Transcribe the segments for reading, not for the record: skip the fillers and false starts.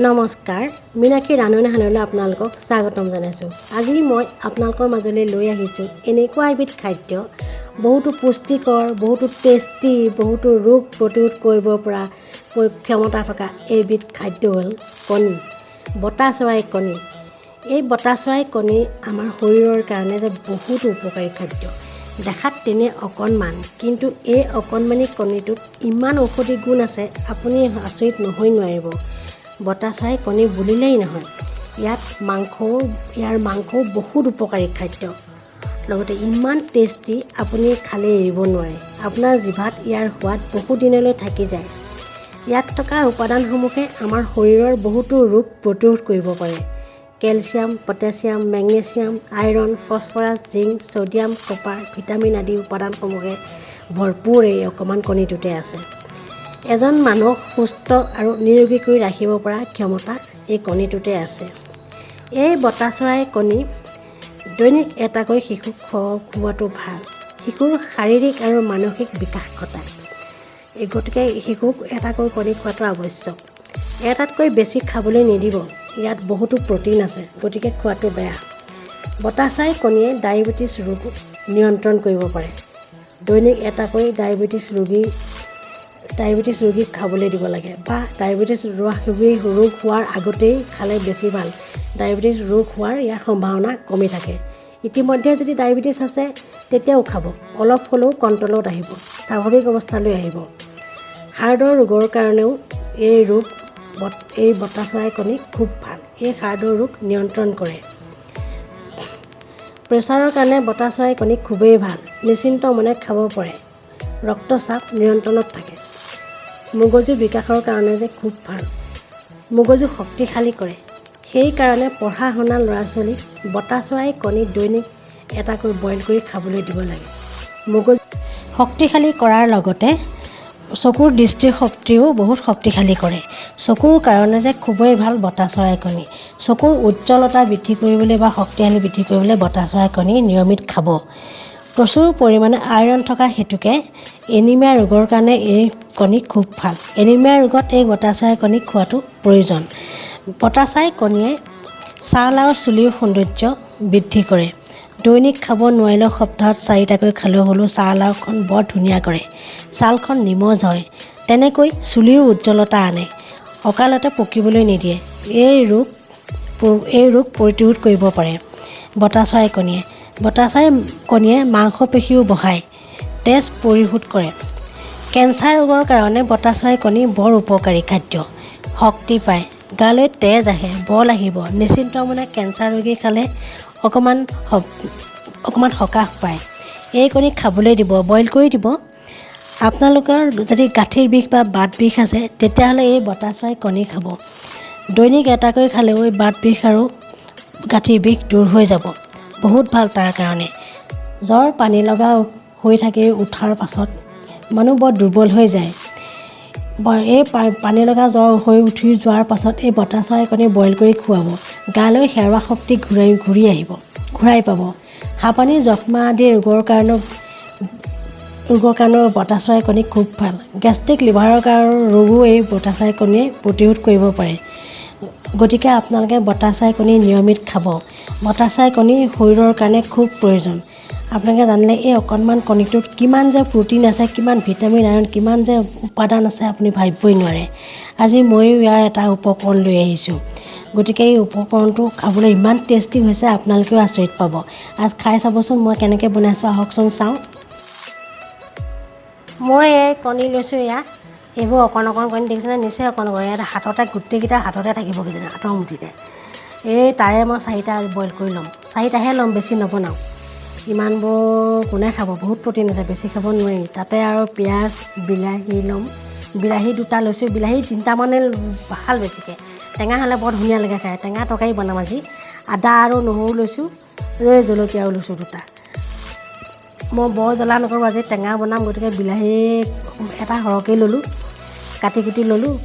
নমস্কাৰ মিনাক্ষী ৰান্ধনী হানলৈ আপোনালোকক স্বাগতম জনাইছোঁ। আজি মই আপোনালোকৰ মাজলৈ লৈ আহিছোঁ এনেকুৱা এবিধ খাদ্য, বহুতো পুষ্টিকৰ, বহুতো টেষ্টি, বহুতো ৰোগ প্ৰতিৰোধ কৰিব পৰা ক্ষমতা থকা এইবিধ খাদ্য হ'ল কণী, বতা চৰাইৰ কণী। এই বতা চৰাইৰ কণী আমাৰ শৰীৰৰ কাৰণে যে বহুতো উপকাৰী খাদ্য। দেখাত তেনে অকণমান, কিন্তু এই অকণমানি কণীটোত ইমান ঔষধি গুণ আছে, আপুনি আচৰিত নহৈ নোৱাৰিব। বতা চৰাই কণী বুলিলেই নহয়, ইয়াৰ মাংসও বহুত উপকাৰী খাদ্য। লগতে ইমান টেষ্টি, আপুনি খালে এৰিব নোৱাৰে। আপোনাৰ জিভাত ইয়াৰ সোৱাদ বহুদিনলৈ থাকি যায়। ইয়াত থকা উপাদানসমূহে আমাৰ শৰীৰৰ বহুতো ৰোগ প্ৰতিৰোধ কৰিব পাৰে। Calcium, potassium, magnesium, iron, phosphorus, zinc, sodium, copper, vitamin আদি উপাদানসমূহে ভৰপূৰ এই অকণমান কণীটোতে আছে। এজন মানুহক সুস্থ আৰু নিৰোগী কৰি ৰাখিব পৰা ক্ষমতা এই কণীটোতে আছে। এই বতা চৰাইৰ কণী দৈনিক এটাকৈ শিশুক খুওৱাটো ভাল। শিশুৰ শাৰীৰিক আৰু মানসিক বিকাশ ঘটায়। গতিকে শিশুক এটাকৈ কণী খোৱাটো আৱশ্যক। এটাতকৈ বেছি খাবলৈ নিদিব। ইয়াত বহুতো প্ৰ'টিন আছে, গতিকে খোৱাটো বেয়া। বতা চৰাইৰ কণীয়ে ডায়েবেটিছ ৰোগ নিয়ন্ত্ৰণ কৰিব পাৰে। দৈনিক এটাকৈ ডায়েবেটিছ ৰোগীক খাবলৈ দিব লাগে, বা ডায়েবেটিছ ৰোগ হোৱাৰ আগতেই খালে বেছি ভাল। ডায়েবেটিছ ৰোগ হোৱাৰ ইয়াৰ সম্ভাৱনা কমি থাকে। ইতিমধ্যে যদি ডায়েবেটিছ আছে তেতিয়াও খাব, অলপ হ'লেও কণ্ট্ৰলত আহিব, স্বাভাৱিক অৱস্থালৈ আহিব। হাৰ্টৰ ৰোগৰ কাৰণেও এই বতা চৰাই কণী খুব ভাল। এই হাৰ্টৰ ৰোগ নিয়ন্ত্ৰণ কৰে। প্ৰেছাৰৰ কাৰণে বতা চৰাই কণী খুবেই ভাল। নিশ্চিন্ত মনে খাব পাৰে। ৰক্তচাপ নিয়ন্ত্ৰণত থাকে। মগজু বিকাশৰ কাৰণে যে খুব ভাল। মগজু শক্তিশালী কৰে। সেইকাৰণে পঢ়া শুনা ল'ৰা ছোৱালীক বতা চৰাইৰ কণী দৈনিক এটাকৈ বইল কৰি খাবলৈ দিব লাগে। মগজু শক্তিশালী কৰাৰ লগতে চকুৰ দৃষ্টিশক্তিও বহুত শক্তিশালী কৰে। চকুৰ কাৰণে যে খুবেই ভাল বতা চৰাইৰ কণী। চকুৰ উজ্জ্বলতা বৃদ্ধি কৰিবলৈ বা শক্তিশালী বৃদ্ধি কৰিবলৈ বতা চৰাইৰ কণী নিয়মিত খাব। প্ৰচুৰ পৰিমাণে আইৰণ থকা হেতুকে এনিমিয়া ৰোগৰ কাৰণে এই কণী খুব ভাল। এনিমিয়া ৰোগত এই বতা চৰাইৰ কণী খোৱাটো প্ৰয়োজন। বতা চৰাইৰ কণীয়ে ছাল আৰু চুলিৰ সৌন্দৰ্য বৃদ্ধি কৰে। দৈনিক খাব নোৱাৰিলেও সপ্তাহত 4টাকৈ খালেও হ'লেও ছালখন বৰ ধুনীয়া কৰে। ছালখন নিমজ হয়। তেনেকৈ চুলিৰ উজ্জ্বলতা আনে। অকালতে পকিবলৈ নিদিয়ে। এই ৰোগ প্ৰতিৰোধ কৰিব পাৰে বতা চৰাইৰ কণীয়ে। বতা চৰাইৰ কণীয়ে মাংসপেশীও বঢ়ায়, তেজ পৰিশোধ কৰে। কেঞ্চাৰ ৰোগৰ কাৰণে বতা চৰাইৰ কণী বৰ উপকাৰী খাদ্য। শক্তি পায়, গালৈ তেজ আহে, বল আহিব। নিশ্চিন্ত মনে কেঞ্চাৰ ৰোগী খালে অকণমান সকাহ পায়। এই কণী খাবলৈ দিব, বইল কৰি দিব। আপোনালোকৰ যদি গাঁঠিৰ বিষ বা বাত বিষ আছে তেতিয়াহ'লে এই বতা চৰাইৰ কণী খাব। দৈনিক এটাকৈ খালেও এই বাত বিষ আৰু গাঁঠিৰ বিষ দূৰ হৈ যাব। বহুত ভাল তাৰ কাৰণে। জ্বৰ পানী লগা হৈ থাকি উঠাৰ পাছত মানুহ বৰ দুৰ্বল হৈ যায়। এই পানী লগা জ্বৰ হৈ উঠি যোৱাৰ পাছত এই বতা চৰাইৰ কণী বইল কৰি খুৱাব। গালৈ হেৰুৱা শক্তি ঘূৰাই পাব। হাঁপানী, যক্ষ্মা আদি ৰোগৰ কাৰণেও বতা চৰাইৰ কণী খুব ভাল। গেষ্ট্ৰিক, লিভাৰৰ ৰোগো এই বতা চৰাইৰ কণীয়ে প্ৰতিৰোধ কৰিব পাৰে। গতিকে আপোনালোকে বতা চৰাইৰ কণী নিয়মিত খাব। বতা চৰাইৰ কণী শৰীৰৰ কাৰণে খুব প্ৰয়োজন। আপোনালোকে জানিলে এই অকণমান কণীটোত কিমান যে প্ৰ'টিন আছে, কিমান ভিটামিন, আইৰণ, কিমান যে উপাদান আছে আপুনি ভাবিবই নোৱাৰে। আজি ময়ো ইয়াৰ এটা উপকৰণ লৈ আহিছোঁ। গতিকে এই উপকৰণটো খাবলৈ ইমান টেষ্টি হৈছে, আপোনালোকেও আচৰিত পাব। আজ খাই চাবচোন মই কেনেকৈ বনাইছোঁ, আহকচোন চাওঁ। মই এই কণী লৈছোঁ। এইবোৰ অকণ কণী দেখিছেনে? নিশ্চয় অকণ ইয়াত হাততে, গোটেইকেইটা হাততে থাকিব কিজানি, হাতৰ মুঠিতে। তাৰে মই 4টা বইল কৰি ল'ম। 4টাহে ল'ম, বেছি নবনাওঁ। ইমানবোৰ কোনে খাব? বহুত প্ৰ'টিন আছে, বেছি খাব নোৱাৰি। তাতে আৰু পিঁয়াজ, বিলাহী ল'ম। বিলাহী 2টা লৈছোঁ। বিলাহী 3টামানে ভাল বেছিকৈ। টেঙা হ'লে বৰ ধুনীয়া লাগে খাই। টেঙা তৰকাৰী বনাম আজি। আদা আৰু নহৰু লৈছোঁ। জলকীয়াও লৈছোঁ 2টা। মই বৰ জ্বলা নকৰোঁ, আজি টেঙা বনাম। গতিকে বিলাহী এটা সৰহকৈ ল'লোঁ, কাটি কুটি ল'লোঁ।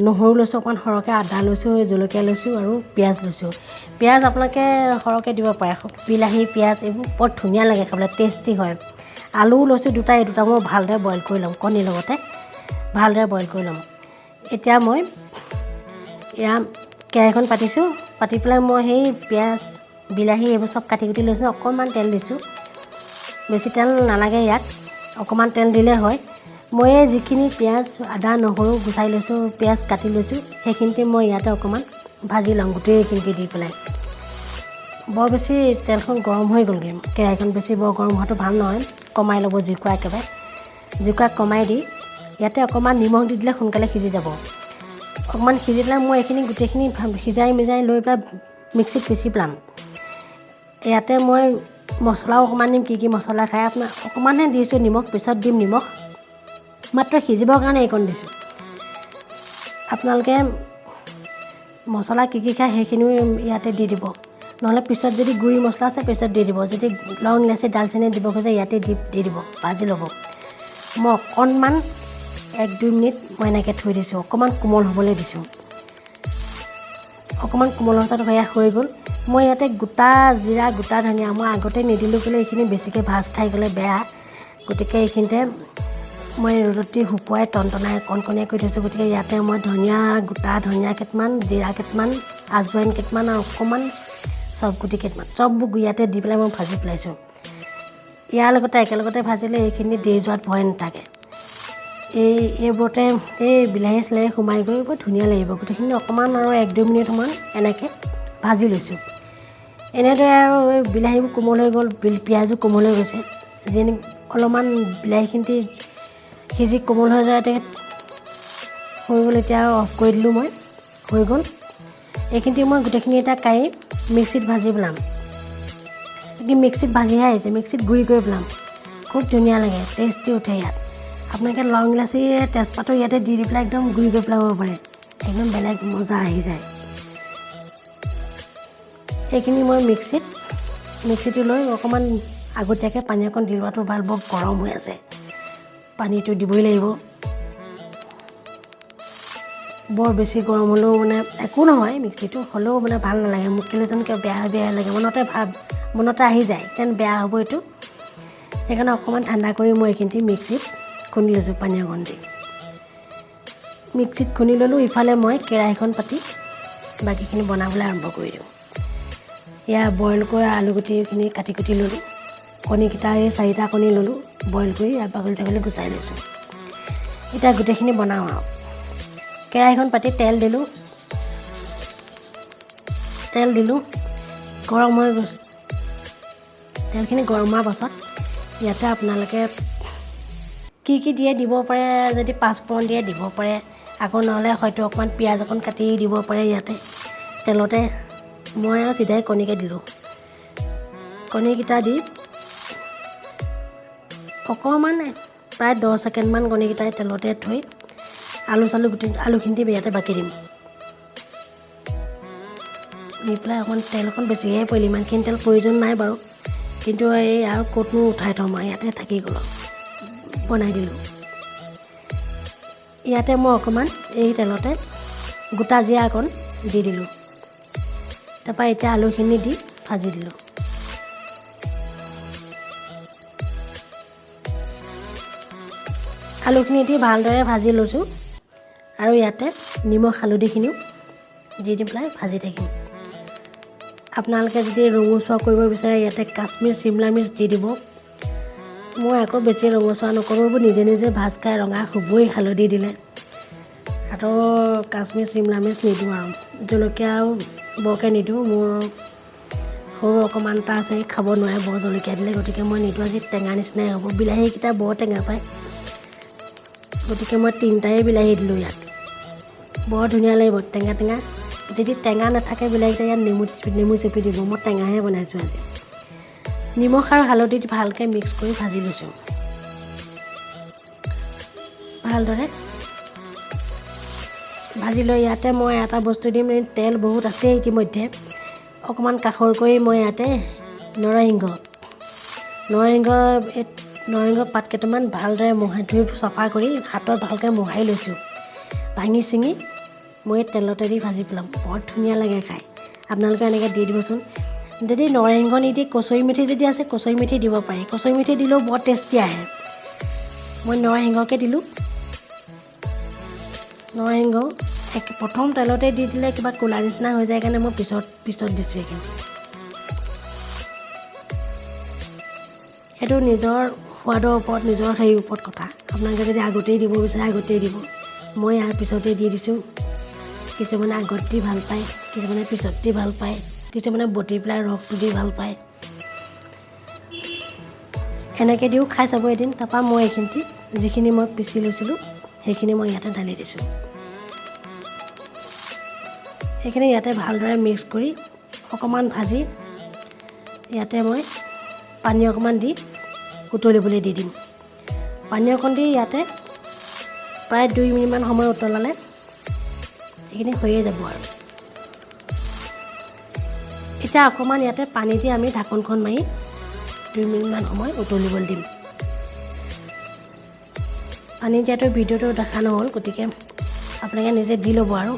নহৰু লৈছোঁ অকণমান সৰহকৈ, আদা লৈছোঁ, জলকীয়া লৈছোঁ আৰু পিঁয়াজ লৈছোঁ। পিঁয়াজ আপোনালোকে সৰহকৈ দিব পাৰে। বিলাহী, পিঁয়াজ এইবোৰ বৰ ধুনীয়া লাগে খাবলৈ, টেষ্টি হয়। আলুও লৈছোঁ 2টা। এই 2টা মই ভালদৰে বইল কৰি ল'ম, কণীৰ লগতে ভালদৰে বইল কৰি ল'ম। এতিয়া মই এয়া কেৰাহীখন পাতিছোঁ, পাতি পেলাই মই সেই পিঁয়াজ বিলাহী এইবোৰ চব কাটি কুটি লৈছোঁ। অকণমান তেল দিছোঁ, বেছি তেল নালাগে ইয়াত, অকণমান তেল দিলে হয়। মই এই যিখিনি পিঁয়াজ আদা নহৰু গুচাই লৈছোঁ, পিঁয়াজ কাটি লৈছোঁ, সেইখিনিতে মই ইয়াতে অকণমান ভাজি লওঁ গোটেইখিনিকে দি পেলাই। বৰ বেছি তেলখন গৰম হৈ গ'লগৈ, কেৰাহীখন বেছি বৰ গৰম হোৱাটো ভাল নহয়, কমাই ল'ব জুইকুৰা একেবাৰে। জুইকুৰা কমাই দি ইয়াতে অকণমান নিমখ দি দিলে সোনকালে সিজি যাব। অকণমান সিজি পেলাই মই এইখিনি গোটেইখিনি সিজাই মিজাই লৈ পেলাই মিক্সিত পিচি পেলাম। ইয়াতে মই মছলাও অকণমান দিম, কি মছলা খায় আপোনাৰ, অকণমানহে দিছোঁ নিমখ, পিছত দিম নিমখ, মাত্ৰ সিজিবৰ কাৰণে এইকণ দিছোঁ। আপোনালোকে মছলা কি খায় সেইখিনিও ইয়াতে দি দিব, নহ'লে পিছত যদি গুড়ি মছলা আছে পিছত দি দিব, যদি লং ইলাচি ডালচেনি দিব খোজে ইয়াতে দি দিব, ভাজি ল'ব। মই অকণমান 1-2 মিনিট মই এনেকৈ থৈ দিছোঁ, অকণমান কোমল হ'বলৈ দিছোঁ। অকণমান কোমল অৱস্থাত হৈ গ'ল। মই ইয়াতে গোটা জিৰা গোটা ধনিয়া মই আগতে নিদিলোঁ কেলৈ এইখিনি বেছিকৈ ভাজ খাই গ'লে বেয়া, গতিকে এইখিনিতে মই ৰ'দত দি শুকুৱাই টনটনাই কণকণীয়া কৰি থৈছোঁ। গতিকে ইয়াতে মই গোটা ধনিয়া কেইটামান, জিৰা কেইটামান, আজৱাইন কেইটামান আৰু অকণমান চব গুটি কেইটামান চববোৰ ইয়াতে দি পেলাই মই ভাজি পেলাইছোঁ। ইয়াৰ লগতে একেলগতে ভাজিলে এইখিনি দেৰি যোৱাত ভয় নাথাকে। এইবোৰতে এই বিলাহী চিলাহী সোমাই গৈ বৰ ধুনীয়া লাগিব। গোটেইখিনি অকণমান আৰু 1-2 মিনিট সময় এনেকৈ ভাজি লৈছোঁ। এনেদৰে আৰু এই বিলাহীবোৰ কোমল হৈ গ'ল, পিঁয়াজো কোমল হৈ গৈছে। যেনে অলপমান বিলাহীখিনি সিজি কোমল হৈ যায় হৈ গ'ল। এতিয়া আৰু অফ কৰি দিলোঁ মই, হৈ গ'ল। এইখিনি মই গোটেইখিনি এটা কাঢ়ি মিক্সিত ভাজি পেলাম। মিক্সিত ভাজিহে আহিছে, মিক্সিত গুড়ি কৰি পেলাম, খুব ধুনীয়া লাগে, টেষ্টি উঠে ইয়াত। আপোনালোকে লং ইলাচি তেজপাতো ইয়াতে দি পেলাই একদম গুড়ি কৰি পেলাব পাৰে, একদম বেলেগ মজা আহি যায়। এইখিনি মই মিক্সিটো লৈ অকণমান আগতীয়াকৈ পানী অকণ দি লোৱাটো ভাল, বৰ গৰম হৈ আছে, পানীটো দিবই লাগিব। বৰ বেছি গৰম হ'লেও মানে একো নহয়, মিক্সিটো হ'লেও মানে ভাল নালাগে মোক, কেলৈ যেন কিয় বেয়া লাগে, মনতে আহি যায় যেন বেয়া হ'ব এইটো। সেইকাৰণে অকণমান ঠাণ্ডা কৰি মই এইখিনি মিক্সিত খুন্দি লৈছোঁ, পানী অকণ দি মিক্সিত খুন্দি ল'লোঁ। ইফালে মই কেৰাহীখন পাতি বাকীখিনি বনাবলৈ আৰম্ভ কৰি দিওঁ। এয়া বইল কৰা আলুগুটিখিনি কাটি কুটি ল'লোঁ, কণীকেইটা এই 4টা কণী ল'লোঁ, বইল কৰি বাকলি চাকলি গুচাই লৈছোঁ। এতিয়া গোটেইখিনি বনাওঁ আৰু। কেৰাহীখন পাতি তেল দিলোঁ, গৰম হৈ গৈছে। তেলখিনি গৰম হোৱাৰ পাছত ইয়াতে আপোনালোকে কি দিয়ে দিব পাৰে, যদি 5 ফোৰণ দিয়ে দিব পাৰে, আকৌ নহ'লে হয়তো অকণমান পিঁয়াজ অকণ কাটি দিব পাৰে ইয়াতে তেলতে। মই আৰু চিধাই কণীকে দিলোঁ, কণীকেইটা দি অকণমান প্ৰায় 10 ছেকেণ্ডমান কণীকেইটাই তেলতে থৈ আলুখিনি দি ইয়াতে বাকি দিম। দি পেলাই অকণমান তেল অকণ বেছিহে পৰিল, ইমানখিনি তেল প্ৰয়োজন নাই বাৰু, কিন্তু এই আৰু ক'তনো উঠাই থ'ম আৰু ইয়াতে থাকি গ'ল, বনাই দিলোঁ। ইয়াতে মই অকণমান এই তেলতে গোটা জিৰা অকণ দি দিলোঁ। তাৰপৰা এতিয়া আলুখিনি দি ভাজি দিলোঁ। আলুখিনি দি ভালদৰে ভাজি লৈছোঁ আৰু ইয়াতে নিমখ হালধিখিনিও দি পেলাই ভাজি থাকিম। আপোনালোকে যদি ৰঙচুৱা কৰিব বিচাৰে ইয়াতে কাশ্মীৰ চিমলা মিৰ্চ দি দিব। মই আকৌ বেছি ৰঙচুৱা নকৰোঁ, নিজে নিজে ভাজ খাই ৰঙা হ'বই হালধি দিলে। আৰু কাশ্মীৰ চিমলা মিৰ্চ নিদিওঁ আৰু জলকীয়াও বৰকৈ নিদিওঁ। মোৰ সৰু অকণমান এটা আছে, খাব নোৱাৰে বৰ জলকীয়া দিলে, গতিকে মই নিদিওঁ। আজি টেঙা নিচিনাই হ'ব, বিলাহীকেইটা বৰ টেঙা পায়, গতিকে মই 3টাই বিলাহী দিলোঁ ইয়াত, বৰ ধুনীয়া লাগিব টেঙা। যদি টেঙা নাথাকে বিলাহীকেইটা ইয়াত নেমু চেপি দিব। মই টেঙাহে বনাইছোঁ আজি। নিমখ আৰু হালধি দি ভালকৈ মিক্স কৰি ভাজি লৈছোঁ। ভালদৰে ভাজি লৈ ইয়াতে মই এটা বস্তু দিম, তেল বহুত আছে ইতিমধ্যে। অকণমান কাষৰ কৰি মই ইয়াতে নৰসিংহ পাত কেইটামান ভালদৰে ধুই চফা কৰি হাতত ভালকৈ মোহাৰি লৈছোঁ। ভাঙি চিঙি মই তেলতে দি ভাজি পেলাম, বৰ ধুনীয়া লাগে খাই। আপোনালোকে এনেকৈ দি দিবচোন। যদি নৰসিংহ নিদি কচুৰি মেথি যদি আছে, কচুৰি মেথি দিব পাৰি, কচুৰি মেথি দিলেও বৰ টেষ্টি আহে। মই নৰসিংহকে দিলোঁ, নৰসিংহ প্ৰথম তেলতে দি দিলে কিবা ক'লা নিচিনা হৈ যায় কাৰণে মই পিছত দিছোঁ এইখিনি। সেইটো নিজৰ সোৱাদৰ ওপৰত, নিজৰ হেৰিৰ ওপৰত কথা। আপোনালোকে যদি আগতেই দিব বিচাৰে আগতেই দিব। মই ইয়াৰ পিছতেই দি দিছোঁ। কিছুমানে আগত দি ভাল পায়, কিছুমানে পিছত দি ভাল পায়, কিছুমানে বটি পেলাই ৰসটো দি ভাল পায়। এনেকৈ দিও খাই চাব এদিন। তাৰপৰা মই এইখিনি যিখিনি মই পিচি লৈছিলোঁ সেইখিনি মই ইয়াতে ঢালি দিছোঁ। সেইখিনি ইয়াতে ভালদৰে মিক্স কৰি অকণমান ভাজি ইয়াতে মই পানী অকণমান দি উতলিবলৈ দি দিম। পানী অকণ দি ইয়াতে প্ৰায় 2 মিনিটমান সময় উতলালে এইখিনি হৈয়ে যাব আৰু। এতিয়া অকণমান ইয়াতে পানী দি আমি ঢাকনখন মাৰি 2 মিনিটমান সময় উতলিবলৈ দিম। পানী দিয়াটো ভিডিঅ'টো দেখা নহ'ল, গতিকে আপোনালোকে নিজে দি ল'ব আৰু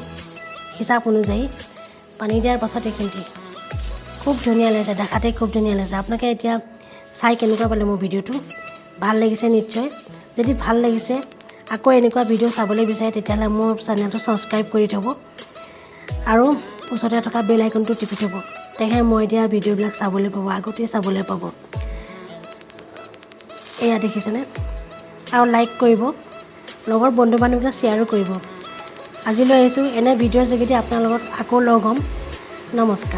হিচাপ অনুযায়ী। পানী দিয়াৰ পাছত এইখিনি খুব ধুনীয়া লাগিছে, দেখাতেই খুব ধুনীয়া লাগিছে। আপোনালোকে এতিয়া চাই কেনেকুৱা পালে মোৰ ভিডিঅ'টো? ভাল লাগিছে নিশ্চয়। যদি ভাল লাগিছে আকৌ এনেকুৱা ভিডিঅ' চাবলৈ বিচাৰে তেতিয়াহ'লে মোৰ চেনেলটো ছাবস্ক্ৰাইব কৰি থ'ব আৰু ওচৰতে থকা বেল আইকনটো টিপি থ'ব। তেতিয়াহে মই দিয়া ভিডিঅ'বিলাক চাবলৈ পাব, আগতেই চাবলৈ পাব। এয়া দেখিছেনে? আৰু লাইক কৰিব, লগৰ বন্ধু বান্ধৱীবিলাক শ্বেয়াৰো কৰিব। আজিলৈ আহিছোঁ। এনে ভিডিঅ'ৰ যোগেদি আপোনাৰ লগত আকৌ লগ হ'ম। নমস্কাৰ।